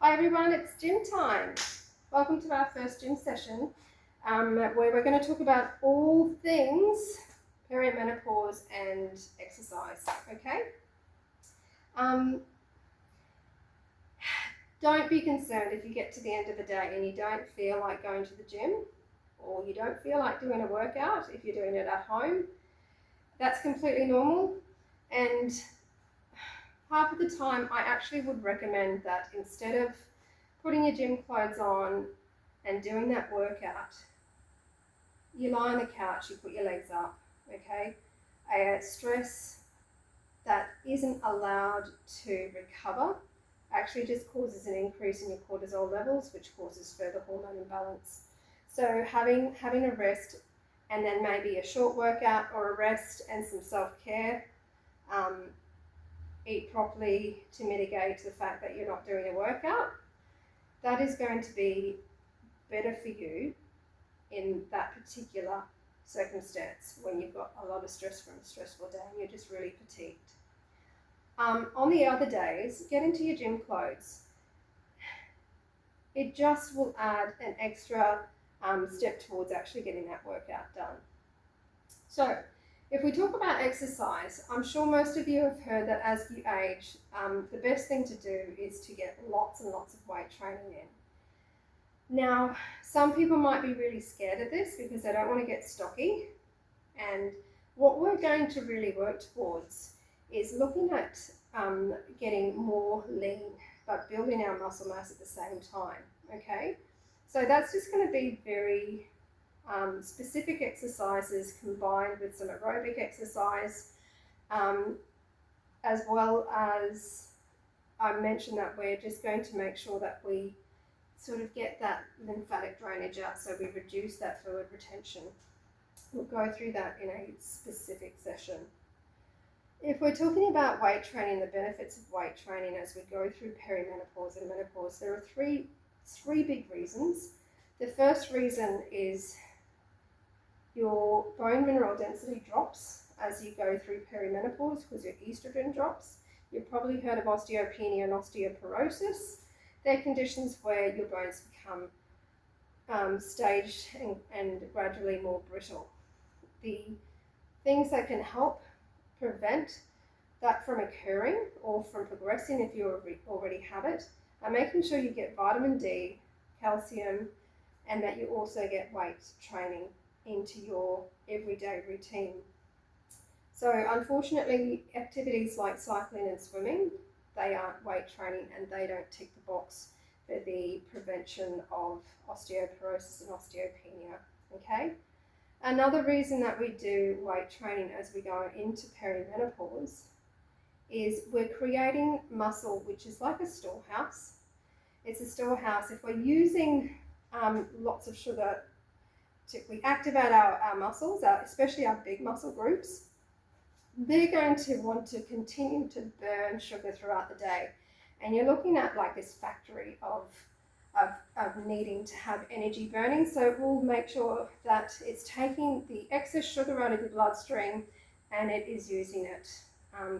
Hi everyone, it's gym time. Welcome to our first gym session where we're going to talk about all things perimenopause and exercise, okay? Don't be concerned if you get to the end of the day and you don't feel like going to the gym or you don't feel like doing a workout if you're doing it at home. That's completely normal, and half of the time I actually would recommend that instead of putting your gym clothes on and doing that workout, you lie on the couch, you put your legs up, okay? Stress that isn't allowed to recover actually just causes an increase in your cortisol levels, which causes further hormone imbalance. So having a rest and then maybe a short workout or a rest and some self-care, eat properly to mitigate the fact that you're not doing a workout, that is going to be better for you in that particular circumstance when you've got a lot of stress from a stressful day and you're just really fatigued. On the other days, get into your gym clothes. It just will add an extra step towards actually getting that workout done. So if we talk about exercise, I'm sure most of you have heard that as you age, the best thing to do is to get lots and lots of weight training in. Now, some people might be really scared of this because they don't want to get stocky, and what we're going to really work towards is looking at getting more lean but building our muscle mass at the same time, okay? So that's just going to be very specific exercises combined with some aerobic exercise, as well as I mentioned that we're just going to make sure that we sort of get that lymphatic drainage out so we reduce that fluid retention. We'll go through that in a specific session. If we're talking about weight training, the benefits of weight training as we go through perimenopause and menopause, there are three big reasons. The first reason is your bone mineral density drops as you go through perimenopause because your estrogen drops. You've probably heard of osteopenia and osteoporosis. They're conditions where your bones become staged and gradually more brittle. The things that can help prevent that from occurring or from progressing if you already have it are making sure you get vitamin D, calcium, and that you also get weight training into your everyday routine. So unfortunately, activities like cycling and swimming, they aren't weight training and they don't tick the box for the prevention of osteoporosis and osteopenia, okay? Another reason that we do weight training as we go into perimenopause is we're creating muscle which is like a storehouse. It's a storehouse. If we're using lots of sugar, we activate our muscles, especially our big muscle groups, they're going to want to continue to burn sugar throughout the day. And you're looking at like this factory of needing to have energy burning. So we'll make sure that it's taking the excess sugar out of your bloodstream and it is using it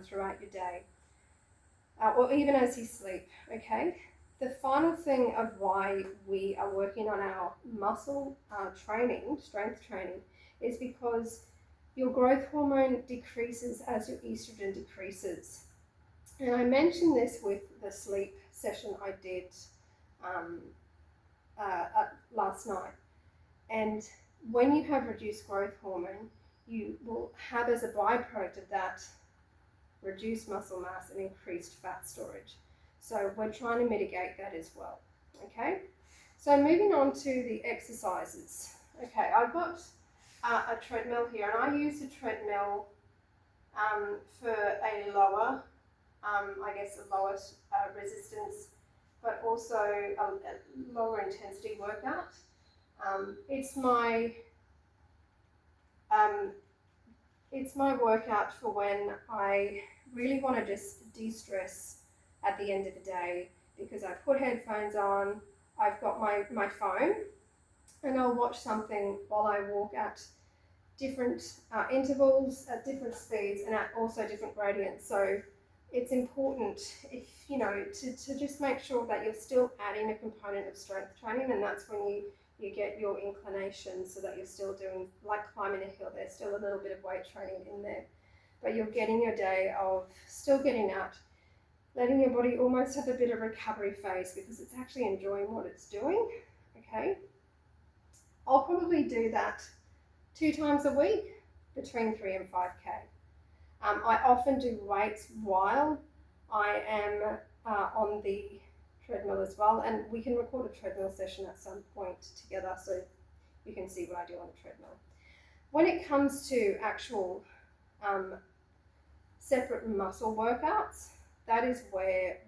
throughout your day, or even as you sleep, okay? The final thing of why we are working on our muscle training, strength training, is because your growth hormone decreases as your estrogen decreases. And I mentioned this with the sleep session I did last night. And when you have reduced growth hormone, you will have as a byproduct of that reduced muscle mass and increased fat storage. So we're trying to mitigate that as well, okay? So moving on to the exercises. Okay, I've got a treadmill here, and I use the treadmill for a lower, a lower resistance, but also a lower intensity workout. It's my workout for when I really want to just de-stress at the end of the day, because I put headphones on, I've got my phone, and I'll watch something while I walk at different intervals, at different speeds, and at also different gradients. So it's important, if you know, to just make sure that you're still adding a component of strength training, and that's when you get your inclination, so that you're still doing, like climbing a hill, there's still a little bit of weight training in there, but you're getting your day of still getting out, letting your body almost have a bit of recovery phase because it's actually enjoying what it's doing. Okay, I'll probably do that 2 times a week, between 3 and 5K. I often do weights while I am on the treadmill as well, and we can record a treadmill session at some point together so you can see what I do on the treadmill. When it comes to actual separate muscle workouts, that is where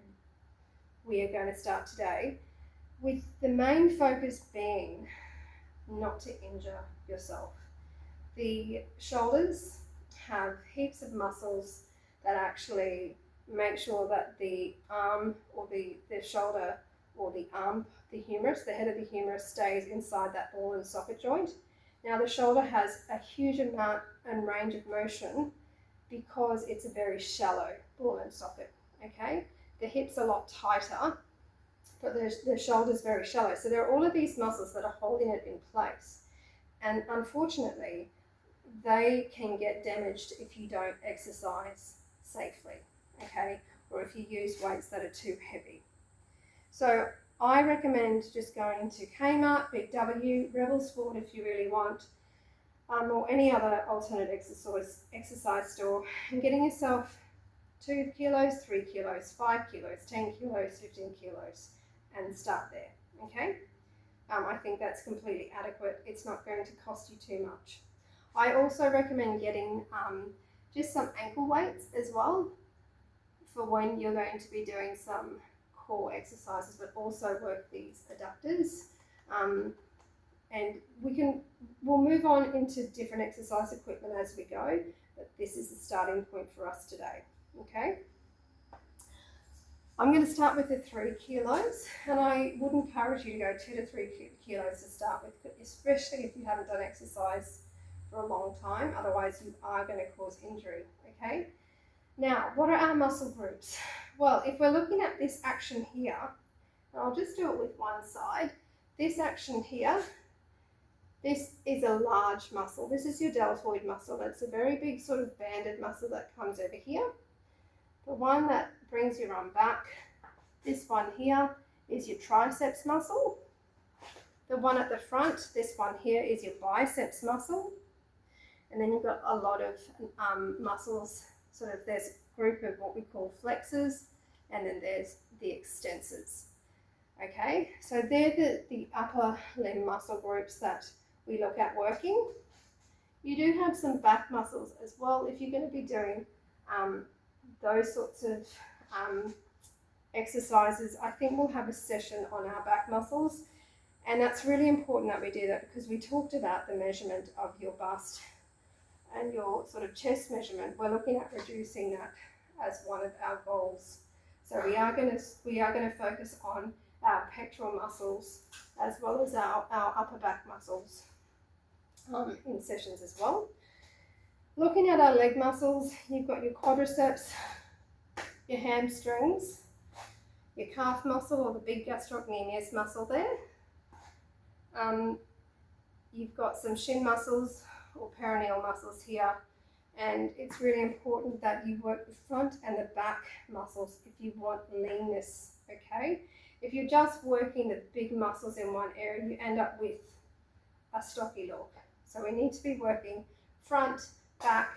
we are going to start today, with the main focus being not to injure yourself. The shoulders have heaps of muscles that actually make sure that the arm or the shoulder or the arm, the humerus, the head of the humerus stays inside that ball and socket joint. Now the shoulder has a huge amount and range of motion because it's a very shallow ball and socket, okay? The hip's a lot tighter, but the shoulder's very shallow. So there are all of these muscles that are holding it in place. And unfortunately, they can get damaged if you don't exercise safely, okay? Or if you use weights that are too heavy. So I recommend just going to Kmart, Big W, Rebel Sport if you really want, or any other alternate exercise store, and getting yourself 2 kilos, 3 kilos, 5 kilos, 10 kilos, 15 kilos, and start there, okay? I think that's completely adequate. It's not going to cost you too much. I also recommend getting just some ankle weights as well for when you're going to be doing some core exercises, but also work these adductors. And we'll move on into different exercise equipment as we go, but this is the starting point for us today, okay? I'm going to start with the 3 kilos, and I would encourage you to go 2 to 3 kilos to start with, especially if you haven't done exercise for a long time, otherwise you are going to cause injury, okay? Now, what are our muscle groups? Well, if we're looking at this action here, and I'll just do it with one side, this action here, this is a large muscle. This is your deltoid muscle. It's a very big sort of banded muscle that comes over here. The one that brings your arm back, this one here, is your triceps muscle. The one at the front, this one here, is your biceps muscle. And then you've got a lot of muscles, sort of there's a group of what we call flexors, and then there's the extensors. Okay, so they're the upper limb muscle groups that we look at working. You do have some back muscles as well if you're going to be doing those sorts of exercises. I think we'll have a session on our back muscles, and that's really important that we do that because we talked about the measurement of your bust and your sort of chest measurement. We're looking at reducing that as one of our goals. So we are going to focus on our pectoral muscles as well as our upper back muscles in sessions as well. Looking at our leg muscles, you've got your quadriceps, your hamstrings, your calf muscle or the big gastrocnemius muscle there. You've got some shin muscles or perineal muscles here, and it's really important that you work the front and the back muscles if you want leanness, okay? If you're just working the big muscles in one area, you end up with a stocky look. So we need to be working front, back,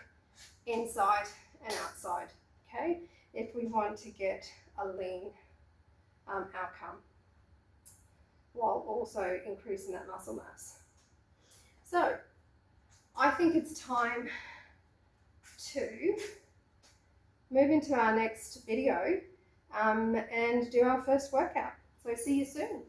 inside and outside, okay? If we want to get a lean outcome while also increasing that muscle mass. So I think it's time to move into our next video and do our first workout. So see you soon.